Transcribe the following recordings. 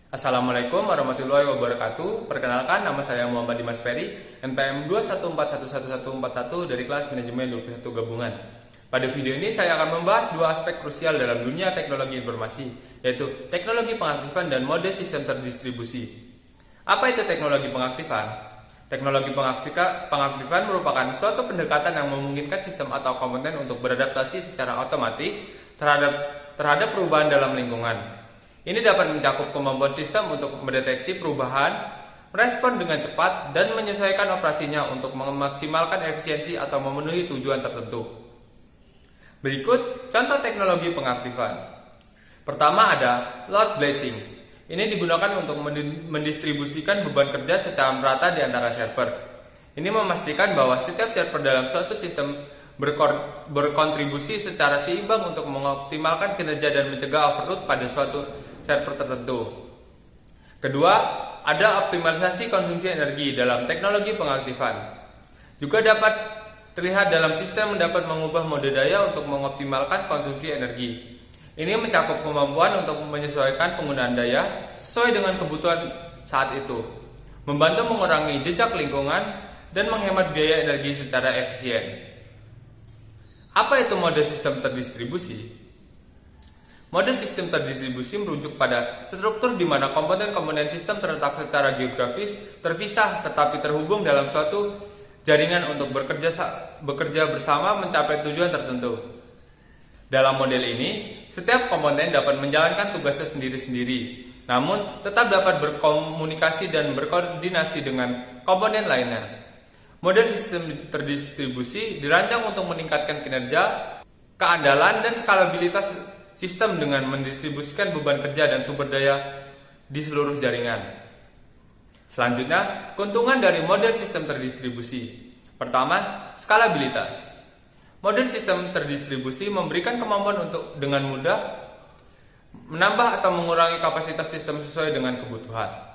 Assalamualaikum warahmatullahi wabarakatuh. Perkenalkan, nama saya Muhammad Dimas Peri, NPM 214111141 dari kelas manajemen 21 gabungan. Pada video ini saya akan membahas dua aspek krusial dalam dunia teknologi informasi, yaitu teknologi pengaktifan dan mode sistem terdistribusi. Apa itu teknologi pengaktifan? Teknologi pengaktifan merupakan suatu pendekatan yang memungkinkan sistem atau komponen untuk beradaptasi secara otomatis terhadap perubahan dalam lingkungan. Ini dapat mencakup kemampuan sistem untuk mendeteksi perubahan, merespon dengan cepat, dan menyesuaikan operasinya untuk memaksimalkan efisiensi atau memenuhi tujuan tertentu. Berikut contoh teknologi pengaktifan. Pertama ada load balancing. Ini digunakan untuk mendistribusikan beban kerja secara merata di antara server. Ini memastikan bahwa setiap server dalam suatu sistem berkontribusi secara seimbang untuk mengoptimalkan kinerja dan mencegah overload pada suatu server tertentu. Kedua, ada optimalisasi konsumsi energi dalam teknologi pengaktifan. Juga dapat terlihat dalam sistem dapat mengubah mode daya untuk mengoptimalkan konsumsi energi. Ini mencakup kemampuan untuk menyesuaikan penggunaan daya sesuai dengan kebutuhan saat itu, membantu mengurangi jejak lingkungan dan menghemat biaya energi secara efisien. Apa itu mode sistem terdistribusi? Mode sistem terdistribusi merujuk pada struktur di mana komponen-komponen sistem terletak secara geografis terpisah tetapi terhubung dalam suatu jaringan untuk bekerja bersama mencapai tujuan tertentu. Dalam model ini, setiap komponen dapat menjalankan tugasnya sendiri-sendiri, namun tetap dapat berkomunikasi dan berkoordinasi dengan komponen lainnya. Model sistem terdistribusi dirancang untuk meningkatkan kinerja, keandalan, dan skalabilitas sistem dengan mendistribusikan beban kerja dan sumber daya di seluruh jaringan. Selanjutnya, keuntungan dari model sistem terdistribusi. Pertama, skalabilitas. Model sistem terdistribusi memberikan kemampuan untuk dengan mudah menambah atau mengurangi kapasitas sistem sesuai dengan kebutuhan.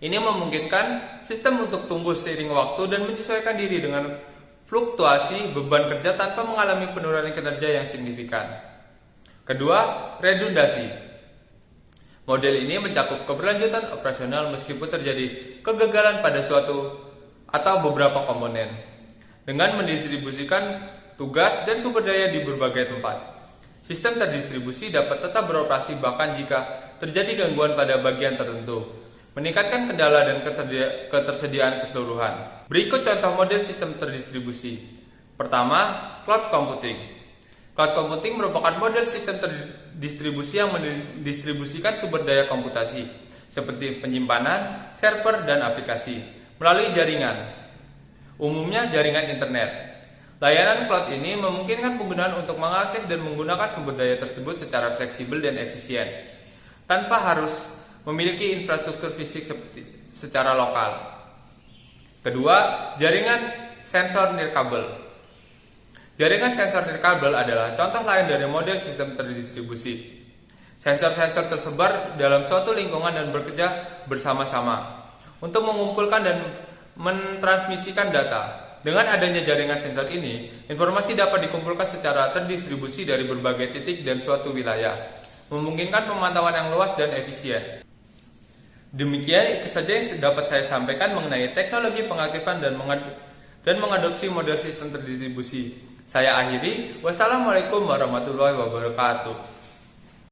Ini memungkinkan sistem untuk tumbuh seiring waktu dan menyesuaikan diri dengan fluktuasi beban kerja tanpa mengalami penurunan kinerja yang signifikan. Kedua, redundasi. Model ini mencakup keberlanjutan operasional meskipun terjadi kegagalan pada suatu atau beberapa komponen, dengan mendistribusikan tugas dan sumber daya di berbagai tempat. Sistem terdistribusi dapat tetap beroperasi bahkan jika terjadi gangguan pada bagian tertentu, meningkatkan kendala dan ketersediaan keseluruhan. Berikut contoh model sistem terdistribusi. Pertama, cloud computing. Cloud computing merupakan model sistem terdistribusi yang mendistribusikan sumber daya komputasi seperti penyimpanan, server, dan aplikasi melalui jaringan. Umumnya jaringan internet. Layanan cloud ini memungkinkan penggunaan untuk mengakses dan menggunakan sumber daya tersebut secara fleksibel dan efisien, tanpa harus memiliki infrastruktur fisik secara lokal. Kedua, jaringan sensor nirkabel. Jaringan sensor nirkabel adalah contoh lain dari model sistem terdistribusi. Sensor-sensor tersebar dalam suatu lingkungan dan bekerja bersama-sama untuk mengumpulkan dan mentransmisikan data. Dengan adanya jaringan sensor ini, informasi dapat dikumpulkan secara terdistribusi dari berbagai titik dan suatu wilayah, memungkinkan pemantauan yang luas dan efisien. Demikian itu saja yang dapat saya sampaikan mengenai teknologi pengaktifan dan mengadopsi model sistem terdistribusi. Saya akhiri. Wassalamualaikum warahmatullahi wabarakatuh.